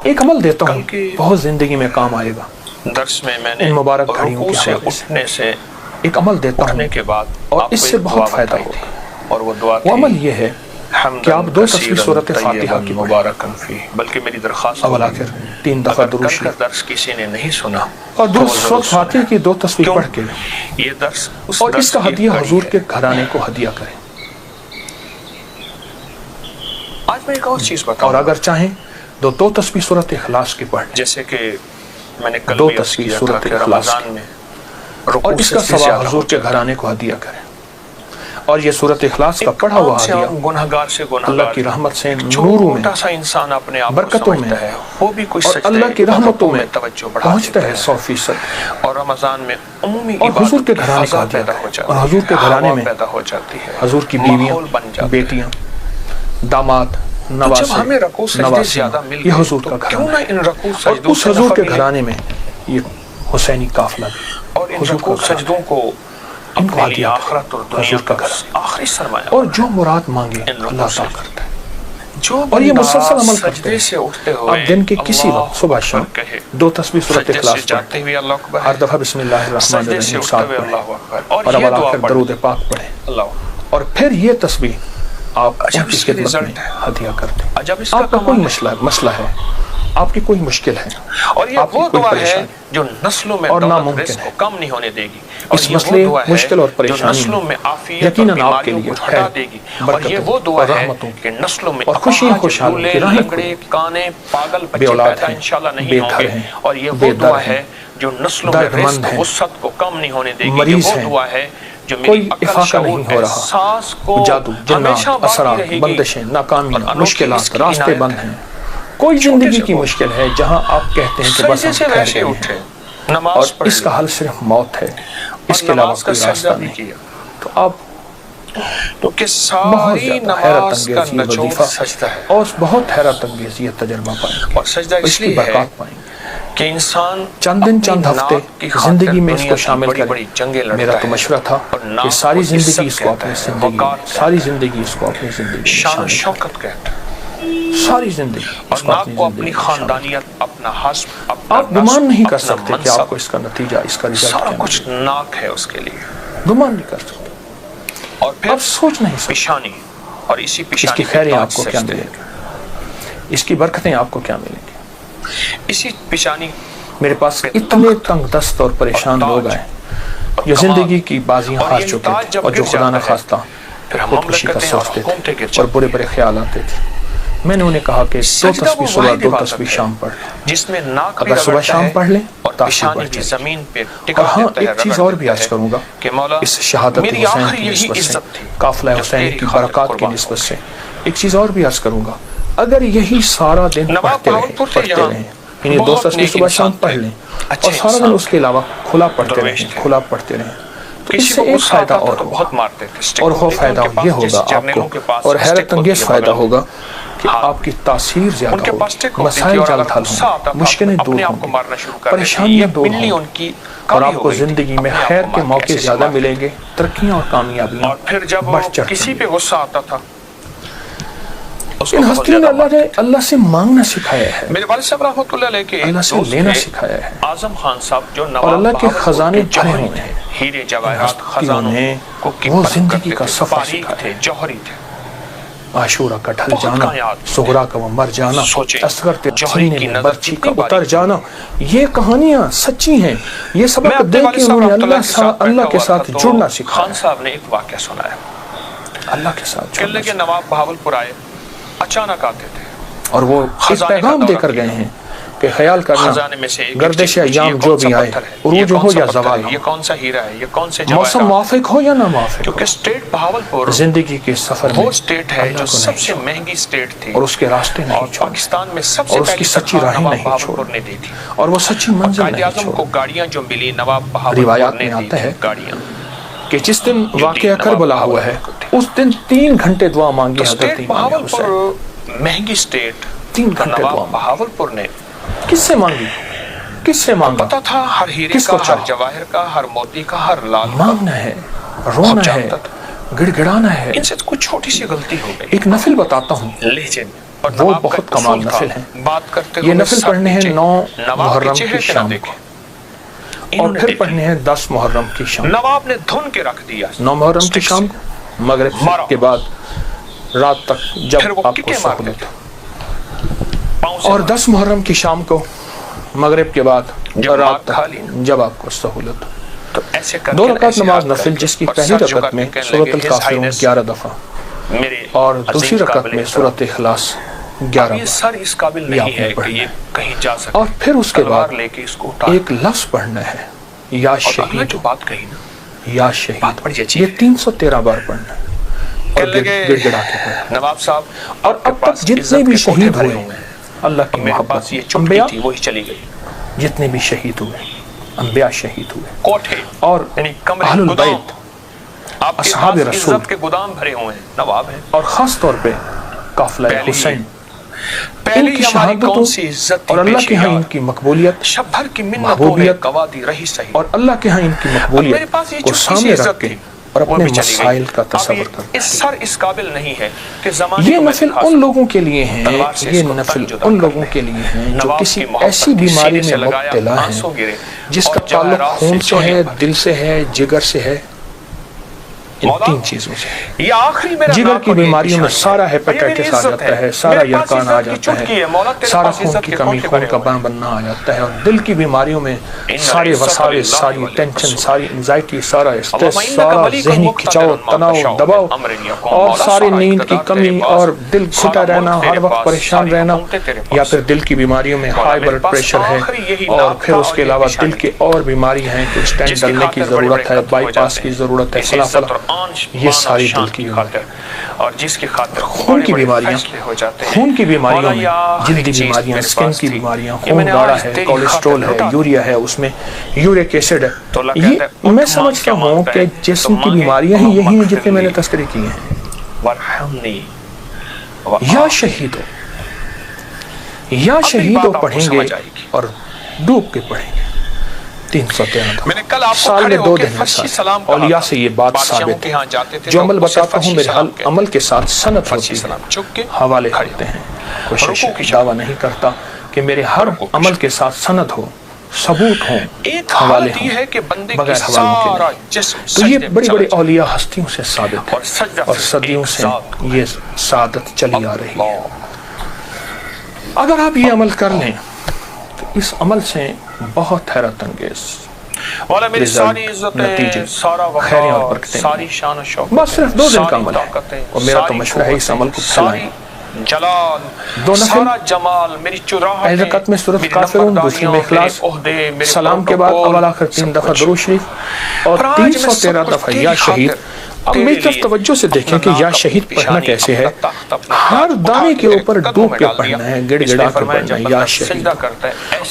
ایک عمل دیتا ہوں بہت زندگی میں کام آئے گا. درس میں میں نے ان مبارک گھڑیوں رکوع کے سے حوالے اٹھنے سے ایک عمل دیتا ہوں اٹھنے کے بعد اور آپ اس کو سے ایک بہت دعا فائدہ بتائی ہوگا. تھی اور وہ دعا وہ عمل یہ ہے کہ آپ 2 تصویر سورۃ طیباً فاتحہ کی پڑھیں. مبارکاً فی. بلکہ میری درخواست اول ہوگی آخر 3 دفعہ اگر درود کل کا شریف درس کسی نے نہیں سنا اور تو وہ ضرور سورۃ فاتحہ کی 2 تصویر کیوں؟ پڑھ کے یہ درس اس اور اس درس کا کی ہدیہ کڑی حضور ہے. کے گھرانے کو ہدیہ کریں. آج میں ایک اور چیز اور بتاؤں اگر چاہیں تو 2 تصویر سورۃ اخلاص کی پڑھ لیں. جیسے کہ میں نے کل 2 بھی عرض تصویر کیا تھا سورۃ کہ اخلاص رمضان میں اور رکوع اس سے کا بھی ثواب زیادہ حضور ہو کے جاتا ہے. گھرانے کو ہدیہ کریں. اور یہ سورۃ اخلاص کا ایک پڑھا ہوا عام سے ہدیہ عام گنہگار سے اللہ گنہگار کی رحمت سے نوروں میں چھوٹا سا انسان اپنے آپ کو برکتوں میں سمجھتا ہے وہ بھی کوئی اور سجدے اللہ کی رحمتوں میں توجہ بڑھا پہنچتا دیتا ہے 100%. اور رمضان میں عمومی اور حضور کے عبادت گھرانے فضا کا ہدیہ پیدا کریں. ہو جاتی اور حضور کے ہے، گھرانے ہوا میں پیدا ہو جاتی ہے، حضور کی ماحول بیویاں بن جاتا ہے. بیٹیاں داماد تو جب نواسے ہمیں رکوع سجدے نواسیاں زیادہ مل یہ گئے حضور تو کا کیوں گھرانہ نہ ان رکوع اور سجدوں اس سے حضور نفع کے ملے گھرانے میں یہ حسینی قافلہ بھی اور ان حضور کا رکوع گھرانہ سجدوں کو ان کو اپنے ہدیہ لیے کریں. آخرت اور دنیا حضور کا کا گھرانہ آخری سرمایہ اور جو مراد مانگے ان رکوع اللہ سے عطا کرتا ہے. جو اور یہ بندہ مسلسل عمل کرتے سجدے ہیں. سے اٹھتے ہوئے آپ دن کے کسی اللہ وقت صبح شام اکبر کہے، 2 تصویر سورۃ سجدے سے اخلاص جاتے پڑھیں. ہوئے اللہ اکبر ہر دفعہ بسم اللہ الرحمن سجدے سے الرحیم اٹھتے ساتھ ہوئے پڑھیں اللہ اکبر اور اور یہ اول دعا آخر پڑھ درود پاک پڑھیں. اللہ اور پھر یہ تسبیح آپ عجب ان کی اس کی خدمت میں رزلٹ ہے، ہدیہ کر دیں. عجب اس کا آپ کا کوئی کمال ہے. مسئلہ ہے، آپ کی کوئی مشکل ہے، اور یہ آپ کی وہ کوئی دعا ہے پریشانی جو نسلوں میں اور دولت ناممکن رزق کو ہے. کم نہیں ہونے دے گی. اور اس یہ وہ مسئلے دعا ہے مشکل اور جو پریشانی نسلوں میں عافیت اور یقیناً آپ کے بیماریوں لیے کو ہٹا خیر دے گی. اور یہ وہ برکتوں دعا اور ہے رحمتوں کہ نسلوں میں اور خوشیاں اپاہج خوشحالی لولے کی راہیں لنگڑے کانے پاگل بے بچے اولاد پیدا ہیں، انشاءاللہ نہیں بے ہوں گھر گے. ہیں، اور یہ بے وہ در دعا ہیں، ہے جو نسلوں میں درد مند رزق ہیں، وسعت کو کم نہیں ہونے دے گی. مریض یہ وہ ہیں، دعا ہے جو کوئی میری عقل افاقہ شعور نہیں ہو رہا، احساس کو جادو ہمیشہ جنات باقی اثرات رہے گی. بندشیں ناکامیاں اور انوکھی مشکلات اس کی راستے عنایت بند ہے. ہیں. کوئی چھوٹے زندگی سے کی مشکل ہے جہاں آپ کہتے ہیں کہ بس سجدے ہم سے ٹھہر ویسے گئے ہیں اٹھے اور نماز پڑھ اس کا حل صرف موت ہے، اس کے علاوہ نماز کا کوئی سجدہ راستہ بھی نہیں. کیا تو آپ تو کہ بہت ساری زیادہ حیرت نماز کا انگیز یہ نچوڑ وظیفہ سجدہ ہے. اور بہت حیرت انگیز یہ تجربہ پائیں گے اور سجدہ اور اس اس کی لیے ہے برکات پائیں گے. کہ انسان چند دن چند اپنی ہفتے ناک کی خاطر زندگی میں اس دنیا کو کی شامل بڑی کریں. بڑی جنگیں لڑتا میرا تو ہے. مشورہ تھا اور کہ ناک ساری کو زندگی عزت اس کو کہتا اپنی ہے، زندگی وقار میں کہتا ساری ہے، زندگی اس کو اپنی زندگی میں شان و شامل کریں. شوکت کہتا ہے. ساری زندگی اور اس کو ناک اپنی کو زندگی اپنی میں شامل کریں. خاندانیت، اپنا حسب، اپنا آپ گمان نسب، نہیں کر اپنا سکتے کہ آپ منصب، کو اس کا نتیجہ اس کا رزلٹ سارا کیا کچھ ملے. ناک ہے اس کے لیے. گمان نہیں کر سکتے. اور پھر آپ سوچ نہیں سکتے پیشانی، اور اسی اس پیشانی کی پہ خیریں تاج آپ کو کیا سجدے. ملیں گی، اس کی برکتیں آپ کو کیا ملیں گی. اسی پیشانی میرے پاس اتنے تنگ دست اور پریشان لوگ آئے جو زندگی کی بازیاں ہار چکے تھے اور جو خدا نہ خواستہ خودکشی کا سوچتے تھے اور برے برے خیال آتے تھے. میں نے انہیں کہا کہ 2 تسبیح صبح 2 تسبیح شام پڑھ لیں. جس میں ناک بھی اگر صبح رگڑتا شام ہے پڑھ لیں اور تاثیر پیشانی بڑھ بھی جائے. زمین پہ اور ٹکا ہاں دیتا ہے، ایک چیز رگڑ اور بھی دیتا عرض ہے کروں گا کہ مولا اس شہادت میری حسین آخر کی یہی نسبت سے عزت تھی قافلہ جو حسین تیری کی خاطر برکات کی قربان نسبت سے ایک چیز اور بھی عرض کروں گا. اگر یہی سارا دن پڑھتے رہیں یعنی 2 تسبیح صبح شام پڑھ لیں اور سارا دن اس کے علاوہ کھلا پڑھتے رہیں تو اس سے ایک فائدہ اور ہوگا. اور وہ فائدہ یہ ہوگا آپ کو اور حیرت انگیز فائدہ ہوگا کہ آپ کی تاثیر زیادہ ہوگی، مسائل جلد حل ہوں، مشکلیں دور ہوں گی، پریشانیاں دور ہوں گی اور آپ کو زندگی میں خیر کے موقع زیادہ ملیں گے، ترقیاں اور کامیابیاں اور پھر جب بڑھ چڑھ کسی پہ غصہ آتا تھا ان ہستیوں نے اللہ سے مانگنا سکھایا ہے، میرے والد صاحب رحمۃ اللہ علیہ کے اللہ سے لینا سکھایا ہے. اعظم خان صاحب جو اور نواب اللہ کے بہاول خزانے کے بھرے جوہری ہوئے تھے، ہیں. ہیرے جواہرات ہستیوں خزانوں نے کو کی وہ پرکھ زندگی کرتے کا تھے، سفر باریک سکھایا. تھے، جوہری تھے. عاشورہ کا ڈھل بہت جانا، کائنات سغرا کا وہ مر جانا، سوچیں، اصغر کے جوہری سینے کی میں نظر برچھی کا کتنی اتر باریک جانا، یہ کہانیاں سچی ہیں. یہ میں سبق اپنے دے والد کے صاحب انہوں نے رحمۃ اللہ اللہ کے ساتھ تو جڑنا سکھایا. خان صاحب نے ایک واقعہ سنایا. اللہ کے ساتھ جڑنا قلعے کے نواب بہاول پور آئے، اچانک آتے تھے اور وہ ایک پیغام دے کر گئے ہیں کہ خیال کرنا خزانے میں سے ایک گردش چیز پوچھی، ایام یہ جو کون سا بھی آئے پتھر ہے، عروج یہ کون ہو سا یا پتھر زوال ہے، ہو، یہ کون سا ہیرا ہے، یہ کون سے موسم جواہرات. موافق ہو یا نہ موافق کیونکہ ہو، اسٹیٹ بہاول پور زندگی کے سفر میں وہ اسٹیٹ ہے اللہ جو کو سب نہیں سے چھوڑ مہنگی اسٹیٹ تھی اور اس کے راستے اور نہیں چھوڑ پاکستان میں سب اور سے اس کی پہلی سچی تنخواہ راہیں نواب نہیں بہاول چھوڑ پور نے دی تھی. اور وہ سچی منزل قائد نہیں اعظم کو چھوڑ. گاڑیاں جو ملی نواب بہاول پور روایات نے میں دی آتا تھی ہے گاڑیاں کہ جس دن واقعہ کربلا ہوا ہے اس دن 3 گھنٹے دعا مانگی حضرت اسٹیٹ امام بہاول حسین. پور مہنگی اسٹیٹ 3 گھنٹے دعا نواب بہاول پور نے کس سے مانگی، کس سے مانگا؟ پتا تھا ہر ہیرے کس کا، کو ہر چاہا؟ جواہر کا، ہر موتی کا، ہر لال کا. مانگنا ہے، رونا خوب ہے، جانتا تھا. گڑ گڑانا ہے. ان سے کوئی چھوٹی سی غلطی ہو گئی ایک نفل بتاتا ہوں لہجے میں، وہ بہت کمال نفل ہیں. یہ نفل پڑھنے ہیں 9 محرم کی شام کو اور پھر پڑھنے ہیں 10 محرم کی شام. نواب نے دھن کے رکھ دیا 9 محرم کی شام کو مغرب کے بعد رات تک جب آپ کو سہولت ہو، اور 10 محرم کی شام کو مغرب کے بعد رات تک جب آپ کو سہولت ہو. 2 رکعت نماز نفل جس کی پہلی رکعت میں سورۃ الکافرون 11 دفعہ اور دوسری رکعت میں سورۃ اخلاص 11 سر اس قابل نہیں ہے کہ یہ کہیں جا سکے، اور پھر اس کے بعد لے کے اس کو اٹھا ایک لفظ پڑھنا ہے یا شہید، جو بات کہی نا یا شہید. یہ 313 بار پڑھنا ہے اور گڑ گڑا کے پڑھنا. نواب صاحب اور اب تک جتنے بھی شہید ہوئے ہیں اللہ کی محبت، انبیاء وہی چلی گئی، جتنے بھی شہید ہوئے، انبیاء شہید ہوئے کوٹھے اور یعنی اہل البیت آپ کے اصحاب پاس رسول عزت کے گودام بھرے ہوئے ہیں نواب ہیں. اور خاص طور پہ قافلہ حسین، ان پہلی کی ہماری کون شہادتوں سی عزت اور اللہ کے ہاں ان کی مقبولیت شب بھر کی منتوں نے محبوبیت گوادی رہی صحیح، اور اللہ کے ہاں ان کی میرے مقبولیت پاس یہ کو چھوٹی سی سامنے رکھ عزت کے تھی اور وہ اپنے بھی چلی مسائل گئی. کا اب تصور یہ کرتے اس سر اس قابل نہیں ہے کہ زمانے یہ کو نفل میں ان لوگوں کے لیے ہیں، تلوار سے یہ اس کو نفل تن جدا ان کر لوگوں لیں. کے لیے ہیں جو نواب کسی کی محبت ایسی کی بیماری سینے سے میں لگایا، مبتلا آنسو گرے ہیں جس اور کا تعلق جواہرات خون سے چوری ہے، بھر. دل سے ہے، جگر سے ہے، ان مولا 3 چیزوں سے. یہ آخری میرا جگر نام کی اور یہ بیماریوں میں نشانی سارا ہے. ہیپیٹائٹس یہ آ میری جاتا عزت ہے، سارا میرے پاس یرقان آ عزت کی جاتا چٹکی ہے، ہے. مولا تیرے سارا پاس خون عزت کی کے کمی، کونٹے خون بھرے کا ہوئے ہیں. بننا آ جاتا ہے، اور دل کی بیماریوں میں سارے وساوس، ساری ٹینشن، ساری انزائٹی، سارا اسٹریس، سارا ذہنی کھچاؤ، تناؤ، دباؤ اور ساری نیند کی کمی اور دل گھٹا رہنا، ہر وقت پریشان رہنا، یا پھر دل کی بیماریوں میں ہائی بلڈ پریشر ہے اور پھر اس کے علاوہ دل کے اور بیماری ہیں کہ اسٹینٹ ڈلنے کی ضرورت ہے، بائی پاس کی ضرورت ہے، فلاں فلاں، یہ ساری دل کی اور جس کی خاطر خون کی بیماریاں، خون کی بیماریوں میں جلدی بیماریاں، سکن کی بیماریاں، خون گاڑھا ہے، کولیسٹرول ہے، یوریا ہے، اس میں یورک ایسڈ ہے. یہ میں سمجھتا ہوں کہ جسم کی بیماریاں ہی یہی ہیں جتنے میں نے تذکرے کیے ہیں. یا شہید ہو، یا شہید ہو پڑھیں گے اور ڈوب کے پڑھیں گے 313 سال میں 2 دن میں. اولیاء سے یہ بات ثابت ہے، جو عمل بتاتا ہوں میرے عمل کے ساتھ سند ہوتی ہے، حوالے ہوتے ہیں. کوشش دعویٰ نہیں کرتا کہ میرے ہر عمل کے ساتھ سند ہو، ثبوت ہوں، حوالے ہوں، بغیر حوالوں کے نہیں. تو یہ بڑی بڑی اولیاء ہستیوں سے ثابت ہے اور صدیوں سے یہ سعادت چلی آ رہی ہے. اگر آپ یہ عمل کر لیں تو اس عمل سے بہت حیرت انگیز نتیجے، خیریں اور برکتیں، بس صرف 2 دن کا عمل ہے اور میرا تو مشورہ ہے اس عمل کو پھیلائیں. 2 نفل، پہلی رکعت میں سورۃ کافرون، دوسری میں اخلاص، سلام کے بعد اول آخر 3 دفعہ درود شریف اور 313 دفعہ یا شہید. اب میری طرف توجہ سے دیکھیں کہ یا شہید پڑھنا کیسے ہے. ہر دانے کے اوپر ڈوب کے پڑھنا ہے، گڑ گڑا کے پڑھنا ہے یا شہید.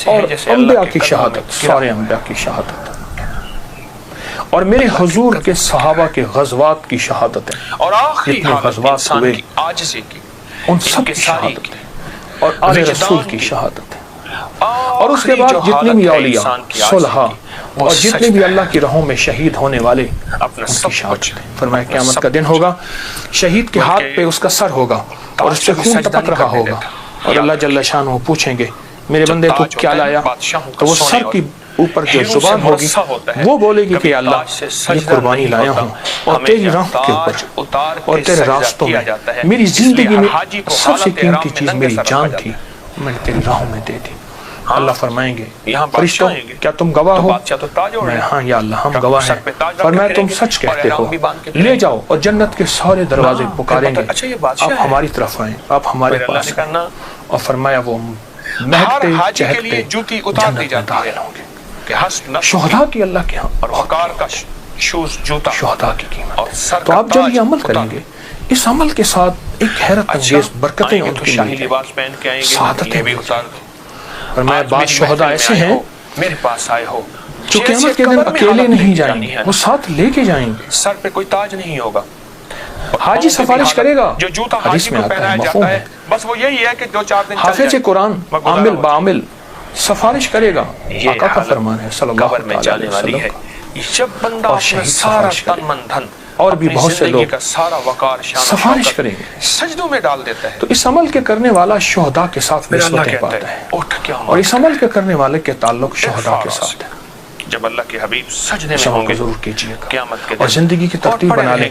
اور انبیاء کی شہادت، سارے انبیاء کی شہادت، اور میرے حضور کے صحابہ کے غزوات کی شہادت ہے، جتنے غزوات ہوئے ان سب کی شہادت ہے، اور آل رسول کی شہادت ہے. اور اس کے بعد جتنے بھی اولیاء، صلحاء اور جتنے بھی اللہ کی راہوں میں شہید ہونے والے، ان کی شہادت ہے. فرمایا قیامت کا دن ہوگا، شہید کے ہاتھ پہ اس کا سر ہوگا اور اس سے خون ٹپک رہا ہوگا، اور اللہ جل شانہ پوچھیں گے میرے بندے تو کیا لایا؟ تو وہ سر کی اوپر جو زبان ہوگی وہ بولے گی کہ اللہ یہ قربانی لایا ہوں اور تیری راہ کے اوپر اور تیرے راستوں میں، میری زندگی میں سب سے قیمتی چیز میری جان تھی، میں نے تیری راہوں میں دے دی. اللہ فرمائیں گے فرشتوں کیا تم گواہ ہو؟ میں ہاں یا اللہ ہم گواہ ہیں. فرمایا تم سچ کہتے ہو، لے جاؤ اور جنت کے سارے دروازے پکاریں گے، آپ ہماری طرف آئیں، آپ ہمارے پاس آئیں. اور فرمایا وہ مہکتے چہکتے جنت میں داخل ہوں گے. شہداء کی اللہ کے ہاں شہداء کی قیمت. تو آپ جب یہ عمل کریں گے، اس عمل کے ساتھ ایک حیرت انگیز برکتیں ان کی ملیں گی، سعادتیں ملیں گی. اور میں بعض شہداء ایسے ہیں جو قیامت کے دن اکیلے نہیں جائیں گے، وہ ساتھ لے کے جائیں گے. سر پہ کوئی تاج نہیں ہوگا، حاجی سفارش کرے گا، جو جوتا حدیث حاجی میں کو آتا ہے، پہنایا مفہوم جاتا ہے، ہے. بس وہ یہی ہے کہ 2-4 دن حافظ قرآن عامل بعامل سفارش کرے گا، آقا کا فرمان ہے صلی اللہ علیہ وسلم. جب بندہ اپنا سارا تن من دھن اور بھی بہت سے لوگ سفارش کریں گے. سجدوں میں ڈال دیتا ہے. تو اس عمل کے کرنے والا شہداء کے ساتھ نسبتیں پاتا ہے اور اس عمل کے کرنے والے کے تعلق شہداء کے ساتھ ہے. جب اللہ کے حبیب سجدے میں ہوں گے ضرور کیجیے گا قیامت کے اور زندگی کی ترتیب بنا لیں.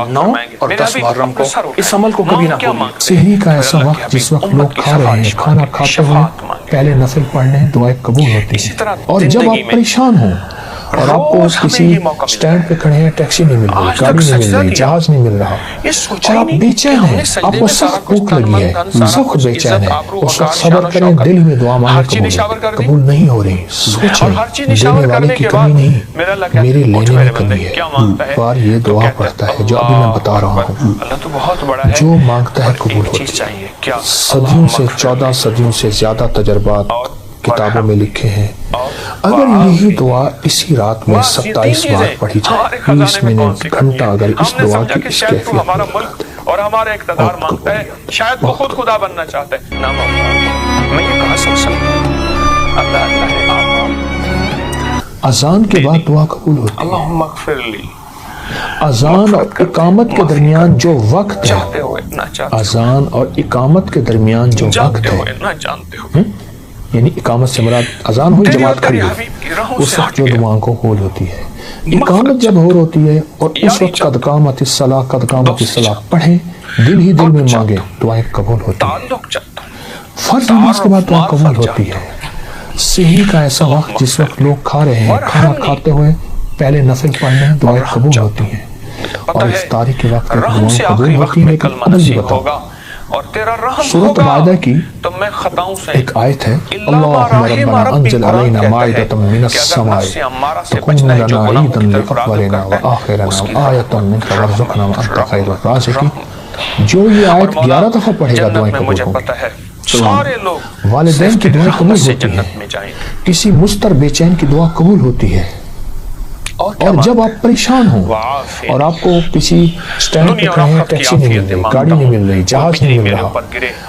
9 اور 10 محرم کو اس عمل کو کبھی نہ بھولیں. سحری کا ایسا وقت جس وقت لوگ کھا رہے ہیں کھانا کھاتے ہوئے پہلے نفل پڑھ لیں دعائیں قبول ہوتی ہیں. اور جب آپ پریشان ہوں اور آپ کو کسی سٹینڈ پہ کھڑے ہیں ٹیکسی نہیں مل رہی گاڑی نہیں مل رہی جہاز نہیں مل رہا اور آپ بے چین ہیں آپ کو سخت بھوک لگی ہے سخت بے چین ہے اس وقت صبر کریں دل میں دعا مانگیں قبول نہیں ہو رہی. سوچیں دینے والے کی کمی نہیں میرے لینے میں کمی ہے. بار یہ دعا پڑھتا ہے جو ابھی میں بتا رہا ہوں جو مانگتا ہے قبول ہوتا ہے. صدیوں سے 14 صدیوں سے زیادہ تجربات کتابوں میں لکھے ہیں. اگر یہی دعا اسی رات میں 27 بار پڑھی جائے 20 منٹ گھنٹہ اگر اس دعا کی اس کیفیت میں اور ہمارا اقتدار مانگتا ہے شاید وہ خود خدا بننا چاہتا ہے. میں یہ کہاں سمجھ سکتا ہوں اللہ اللہ ہے. اذان کے بعد دعا قبول ہوتی ہے. اللہم اغفر لی. اذان اور اقامت کے درمیان جو وقت ہے اذان اور اقامت کے درمیان جو وقت ہے یعنی اقامت سے مراد اذان ہوئی جماعت کھڑی ہوئی اس وقت جو دعاؤں کو قبول ہوتی ہے. اقامت جب ہو ہوتی ہے اور اس وقت قد قامت الصلاۃ پڑھیں دل ہی دل میں مانگے دعائیں قبول ہوتی ہیں. فرض نماز کے بعد دعا قبول ہوتی ہے. سحری کا ایسا وقت جس وقت لوگ کھا رہے ہیں کھانا کھاتے ہوئے پہلے نفل پڑھنے دعائیں قبول ہوتی ہیں. اور افطاری کے وقت دعائیں قبول ہوتی ہیں. لیکن عمل بھی بتاؤ سورۃ مائدہ کی ایک آیت ہے اللہم ربنا انزل علینا مائدۃ من السماء تکون لنا عیدا لاولنا وآخرنا وآیۃ منک وارزقنا وانت خیر الرازقین. جو یہ آیت 11 دفعہ پڑھے گا دعائیں قبول ہوں. والدین کی دعائیں قبول ہوتی ہیں. کسی مضطر بے چین کی دعا قبول ہوتی ہے. اور جب آپ پریشان ہوں اور آپ کو کسی سٹینڈ پہ کھڑے ہیں ٹیکسی نہیں مل رہی گاڑی نہیں مل رہی جہاز نہیں مل رہا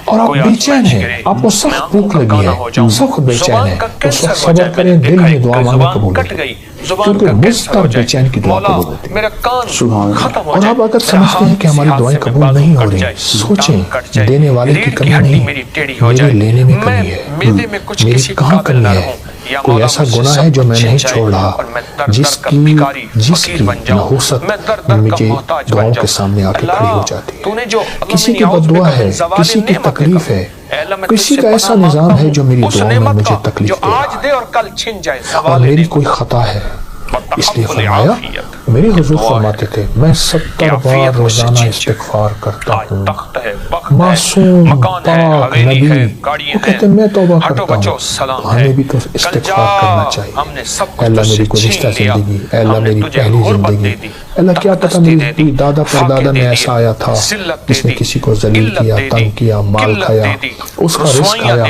اور آپ بے چین ہیں آپ کو سخت بھوک لگی ہے سخت بے چین ہے تو اس وقت صبر کریں دل میں دعا مانگیں قبول ہوتی ہے کیونکہ مضطر بے چین کی دعا قبول ہوتی ہے. سبحان اللہ. اور آپ اگر سمجھتے ہیں کہ ہماری دعائیں قبول نہیں ہو رہی سوچیں دینے والے کی کمی نہیں میرے لینے میں کمی ہے میری کہاں کمی ہے. کوئی ایسا گناہ ہے جو میں نہیں چھوڑ رہا جس کی نحوست مجھے دعاؤں کے سامنے آ کے کھڑی ہو جاتی ہے. کسی کی بددعا ہے کسی کی تکلیف ہے کسی کا ایسا نظام ہے جو میری دعاؤں میں مجھے تکلیف دے رہا اور میری کوئی خطا ہے. اس لیے فرمایا میرے حضور فرماتے تھے میں 70 بار روزانہ استغفار کرتا ہوں. معصوم پاک نبی وہ کہتے ہیں میں توبہ کرتا ہوں. ہمیں بھی تو استغفار کرنا چاہیے. اے اللہ میری گزشتہ زندگی اے اللہ میری پہلی زندگی اللہ کیا پتہ میری دادا پردادا میں ایسا آیا تھا جس نے کسی کو ذلیل کیا تنگ کیا مال کھایا اس کا رزق کھایا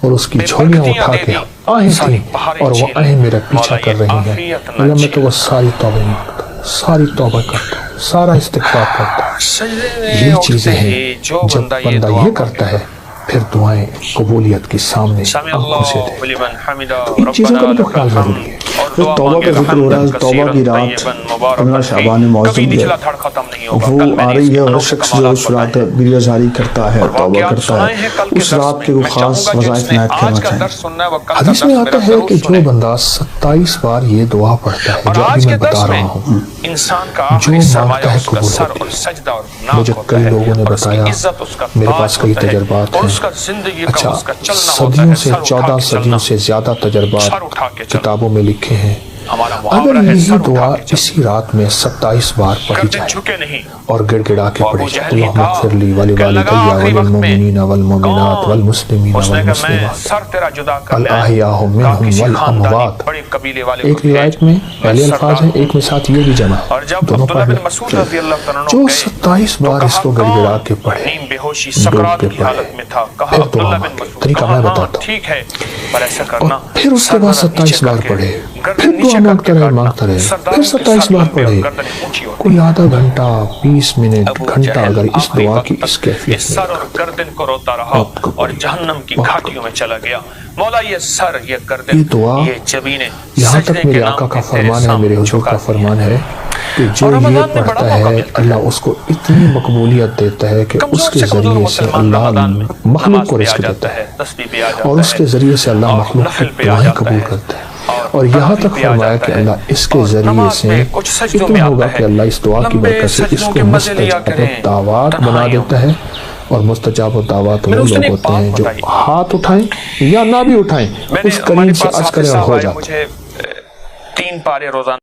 اور اس کی جھولیاں اٹھا کے آہیں تھیں اور وہ آہیں میرا پیچھا کر رہی ہیں. اللہ میں تو وہ ساری توبہ مانگتا ہوں ساری توبہ کرتا ہوں سارا استغفار کرتا ہوں. یہ چیزیں ہیں جب بندہ یہ کرتا ہے پھر دعائیں قبولیت کی سامنے آنکھوں سے دے. ان چیزوں کا بھی تو خیال ضروری ہے. توبہ کا ذکر ہو رہا ہے. توبہ کی رات 15 شعبان معظم ہے وہ آ رہی ہے اور شخص جو اس رات گریہزاری کرتا ہے توبہ کرتا ہے اس رات کے وہ خاص وظائف عنایت کرنا چاہیں. حدیث میں آتا ہے کہ جو بندہ 27 بار یہ دعا پڑھتا ہے جو ابھی میں بتا رہا ہوں جو مانگتا ہے قبول ہوتی ہے. مجھے کئی لوگوں نے بتایا میرے پاس کئی تجربات ہیں. اچھا صدیوں سے 14 صدیوں سے زیادہ تجربات کتابوں میں لکھے ہیں. اگر یہی دعا اسی رات میں 27 بار پڑھی جائے اور گڑ گڑا کے پڑھی جائے اللہم اغفر لی ولوالدی وللمؤمنین والمؤمنات والمسلمین والمسلمات الاحیاء منہم والاموات. ایک روایت میں پہلے الفاظ ہیں ایک میں ساتھ یہ بھی جمع دونوں پڑھ لیں. جو 27 بار اس کو گڑ گڑا کے پڑھے ڈوب کے پڑھے پھر دعا مانگے. طریقہ میں بتاتا ہوں اور پھر اس کے بعد 27 بار پڑھے پھر دعا مانگتا رہے پھر 27 بار پڑھے کوئی آدھا گھنٹہ 20 منٹ گھنٹہ اگر اس دعا کی اس کیفیت میں گردن کو روتا رہا اور جہنم کی گھاٹیوں میں چلا گیا. مولا یہ سر یہ گردن یہ دعا یہ جبینے یہاں تک میرے آقا کا فرمان ہے میرے حضور کا فرمان ہے کہ جو یہ پڑھتا ہے اللہ اس کو اتنی مقبولیت دیتا ہے کہ اس کے ذریعے سے اللہ مخلوق کو رزق دیتا ہے اور اس کے ذریعے سے اللہ مخلوق کی دعائیں قبول کرتا ہے اور یہاں تک فرمایا کہ اللہ اس کے ذریعے سے اتنا ہوگا کہ اللہ اس دعا کی برکت سے اس کو مستجاب دعوات بنا دیتا ہے اور مستجاب دعوات وہ لوگ ہوتے ہیں جو ہاتھ اٹھائیں یا نہ بھی اٹھائیں اس قریب سے عرض کریں اور ہو جاتا ہے 3 پارے روزانہ